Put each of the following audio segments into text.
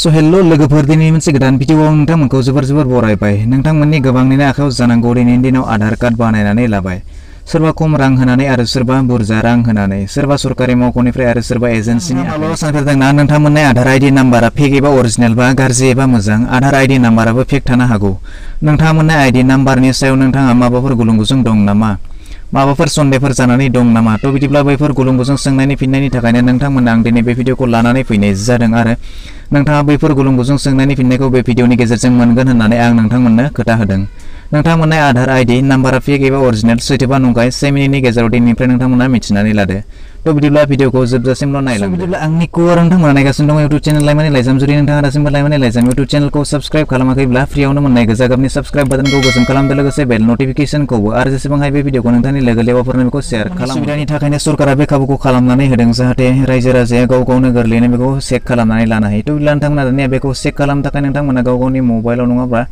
So hello लोगोफोर दिनै मोनसे गोदान भिडियोआव नोंथांमोनखौ जोबोर बरायबाय। नोंथांमोननि गोबांनिनो आखायाव जानांगौ दिनैनि दिनाव आधार कार्ड बानायनानै लाबाय। सोरबा खम रां होनानै आरो सोरबा बुरजा रां होनानै, सोरबा सरकारि मावख'निफ्राय आरो सोरबा एजेन्सिनि आखायाव सानफेरदोंना नोंथांमोननि आधार आइडि नाम्बारा फेक एबा अरिजिनेल बा गाज्रि एबा मोजां? आधार आइडि नाम्बाराबो फेक थानो हागौ। नोंथांमोननि आइडि नाम्बारनि सायाव नोंथाङा माबाफोर गुलुंगुजुं दं नामा? माबाफोर सन्देहफोर जानानै दं नामा? थ' बिदिब्ला बैफोर गुलुंगुजुं सोंनायनि फिननायनि थाखायनो नोंथांमोना आं दिनै बे भिडियोखौ लानानै फैनाय जादों आरो नोंथाङा बैफोर गुलुंगुजुं सोंनायनि फिननायखौ बे भिडियोनि गेजेरजों मोनगोन होननानै आं नोंथांमोननो खोथा होदों। नोंथांमोननि आधार आइडि नाम्बारा फेक एबा अरिजिनेल, सैथोबा नंखाय 1 मिनिटनि गेजेराव दिनैनिफ्राय नोंथांमोना मिथिनानै लादो। थ' बिदिब्ला भिडियोखौ जोबजासिमल' नायलांदो। बिदिब्ला आंनि खौरां नोंथांमोना नायगासिनो दं इउट्युब चेनेल लाइमोन लाइजाम। जुदि नोंथाङा दासिमबो लाइमोन लाइजाम इउट्युब चेनेलखौ साबस्क्राइब खालामाखैब्ला फ्रियावनो मोननाय गोजा गाबनि साबस्क्राइब बाटनखौ गोसोम खालामदो, लोगोसे बेल नटिफिकेशनखौबो, आरो जेसेबां हायो बे भिडियोखौ नोंथांनि लोगो लेवाफोरनो बेखौ शेयार खालाम। सुबिदानि थाखायनो सरकारा बे खाबुखौ खालामनानै होदों जाहाथे रायजो राजाया गाव गावनो गोरलैयैनो बेखौ चेक खालामनानै लानो हायो। थ' बिदिब्ला नोंथांमोना दानिया बेखौ चेक खालामनो थाखाय नोंथांमोना गाव गावनि मबाइलाव नङाब्ला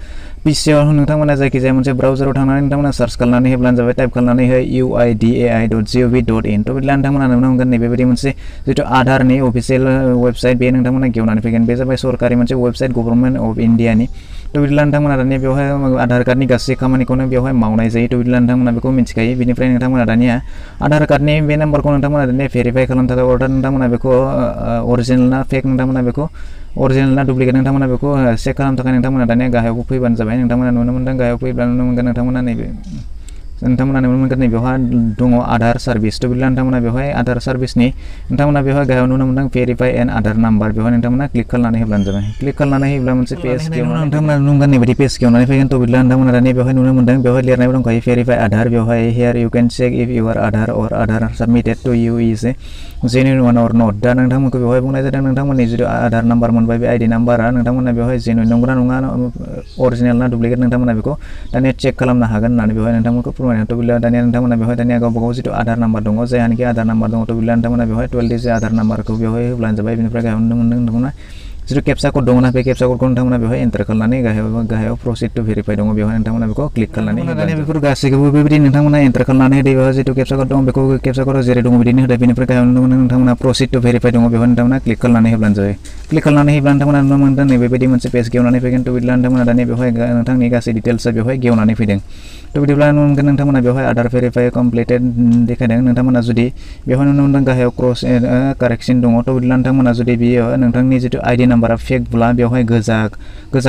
पिसिआव नोंथांमोना जायखिजाया मोनसे ब्राउजाराव थांनानै नोंथांमोना सार्च खालामनानै होब्लानो जाबाय। टाइप खालामनानै हो uidai.gov.in। थ' बिदिब्ला नोंथांमोना नुनो मोनगोन नैबेबायदि मोनसे जिथु आधारनि अफिसियेल वेबसाइट, बे नोंथांमोना गेवनानै फैगोन। बे जाबाय सरकारि मोनसे वेबसाइट गभर्नमेन्ट अफ इन्डियानि। थ' बिदिब्ला नोंथांमोना दानिया बेवहाय आधार कार्डनि गासै खामानिखौनो बेवहाय मावनाय जायो। थ' बिदिब्ला नोंथांमोना बेखौ मिथिखायो। बेनिफ्राय नोंथांमोना दानिया आधार कार्डनि बे नाम्बारखौ नोंथांमोना दानिया भेरिफाइ खालामनो थाखाय अर्थात नोंथांमोना बेखौ अरिजिनेल ना फेक, नोंथांमोना बेखौ अरिजिनेल ना डुप्लिकेट, नोंथांमोना बेखौ चेक खालामनो थाखाय नोंथांमोना दानिया गाहायाव फैबानो जाबाय। नोंथांमोना नुनो मोनदों गाहायाव फैब्ला नुनो मोनगोन नोंथांमोना नुनो मोनगोन बेवहाय दङ आधार सार्भिस। थ' बिदिब्ला नोंथांमोना बेवहाय आधार सार्भिसनि नोंथांमोना बेवहाय गाहायाव नुनो मोनदों भेरिफाइ एन आधार नाम्बार। बेवहाय नोंथांमोना क्लिक खालामनानै होब्लानो जाबाय। क्लिक खालामनानै होयोब्ला मोनसे पेज नोंथांमोना नुनो मोनगोन नैबायदि पेज गेवनानै फैगोन। थ' बिदिब्ला नोंथांमोना दानिया बेवहाय नुनो मोनदों बेवहाय लिरनायबो दंखायो भेरिफाइ आधार। बेवहाय here you can check if your Aadhaar or Aadhaar submitted to you is a genuine one or not. दा नोंथांमोनखौ बेवहाय बुंनाय जादों नोंथांमोननि जिथु आधार नाम्बार मोनबाय, बे आइडि नाम्बारा नोंथांमोना बेवहाय जेन्युइन नंगौना नङा, अरिजिनेल ना डुप्लिकेट, नोंथांमोना बेखौ दानिया चेक खालामनो हागोन होननानै बेवहाय नोंथांमोनखौ फोरमायनो। थ' बिदिब्ला दानिया नोंथांमोना बेवहाय दानिया गावबा गाव जिथु आधार नाम्बार दङ, जायहानिखि आधार नाम्बार दङ, थ' बिदिब्ला नोंथांमोना बेवहाय 12 डिजिट आधार नाम्बारखौ बेवहाय होब्लानो जाबाय। बेनिफ्राय गाहायाव नुनो मोनदों नोंथांमोना जिथु केपचा कड दङ ना, बे केपचा कडखौ नोंथांमोना बेवहाय एन्टार खालामनानै गाहायाव प्रसिड टु भेरिफाइ दङ, बेवहाय नोंथांमोना बेखौ क्लिक खालामनानै दानिया बेफोर गासैखौबो बेबायदि नोंथांमोना एन्टार खालामनानै होदो। बेवहाय जिथु केपचा कड दङ बेखौ केपचा कडआव जेरै दङ बिदिनो होदो। बेनिफ्राय गाहायाव नुनो मोनदों नोंथांमोना प्रसिड टु भेरिफाइ दङ, बेवहाय नोंथांमोना क्लिक खालामनानै होब्लानो जाबाय। क्लिक खालामनानै होब्ला नोंथांमोना नुनो मोनदों नैबेबायदि मोनसे पेज गेवनानै फैगोन। थ' बिदिब्ला नोंथांमोना दानिया बेवहाय नोंथांनि गासै डिटेल्सआ बेवहाय गेवनानै फैदों। थ' बिदिब्ला नुनो मोनगोन नोंथांमोना बेवहाय आधार भेरिफाइ कमप्लिटेड देखायदों। नोंथांमोना जुदि बेवहाय नुनो मोनदों गाहायाव क्रस कारेक्सन दङ। थ' बिदिब्ला नोंथांमोना जुदि बेयो नोंथांनि जिथु आइडि नाम्बारा फेकब्ला बेवहाय गोजा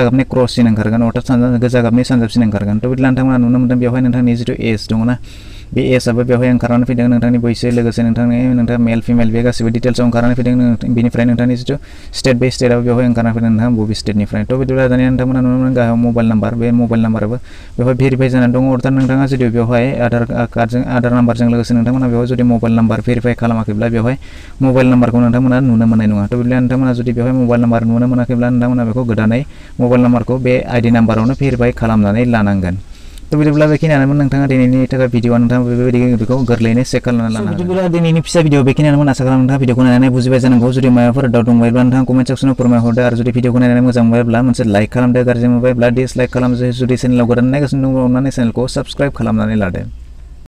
गाबनि क्रस सिन ओंखारगोन, अर्थात गोजा गाबनि सानजाबसिन ओंखारगोन। थ' बिदिब्ला नोंथांमोना नुनो मोनदों बेवहाय नोंथांनि जिथु एज दङ ना, बे एजआबो बेवहाय ओंखारनानै फैदों। नोंथांनि बैसो, लोगोसे नोंथाङा मेल फिमेल बे गासिबो डिटेल्सआव ओंखारनानै फैदों। बेनिफ्राय नोंथांनि जिथु स्टेट बे स्टेटआबो बेवहाय ओंखारनानै फैदों, नोंथाङा बबे स्टेटनिफ्राय। थ' बिदिब्ला दानिया नोंथांमोना नुनो मोनदों गाहायाव मबाइल नाम्बार, बे मबाइल नाम्बाराबो बेवहाय भेरिफाइ जानानै दङ। अर्थात नोंथाङा जुदि बेवहाय आधार नाम्बारजों लोगोसे नोंथांमोना बेवहाय जुदि मबाइल नाम्बार भेरिफाइ खालामाखैब्ला बेवहाय मबाइल नाम्बारखौ नोंथांमोना नुनो मोननाय नङा। थ' बिदिब्ला नोंथांमोना जुदि बेवहाय मबाइल नाम्बार नुनो मोनाखैब्ला नोंथांमोना बेखौ गोदानै मबाइल नाम्बारखौ बे आइडि नाम्बारावनो भेरिफाइ खालामनानै लानांगोन। थ' बिदिब्ला बेखिनियानोमोन नोंथाङा दिनैनि थाखाय भिडिअ'आ, नोंथाङा बेबायदि बेखौ गोरलैयैनो चेक खालामनानै लानो हागोन। बिदिब्ला दिनैनि फिसा भिडिअ बेखिनियानोमोन। आसा खालामो नोंथाङा भिडिअखौ नायनानै बुजिबाय जानांगौ। जुदि माबाफोर डाउट दंबायब्ला नोंथाङा कमेन्ट सेक्सनाव फोरमायहरदो, आरो जुदि भिडिअखौ नायनानै मोजां मोनबायब्ला मोनसे लाइक खालामदो, गाज्रि मोनबायब्ला डिसलाइक खालामदो। जुदि चेनेलाव गोदान नायगासिनो दंब्ला अननानै चेनेलखौ साबस्क्राइब खालामनानै लादो।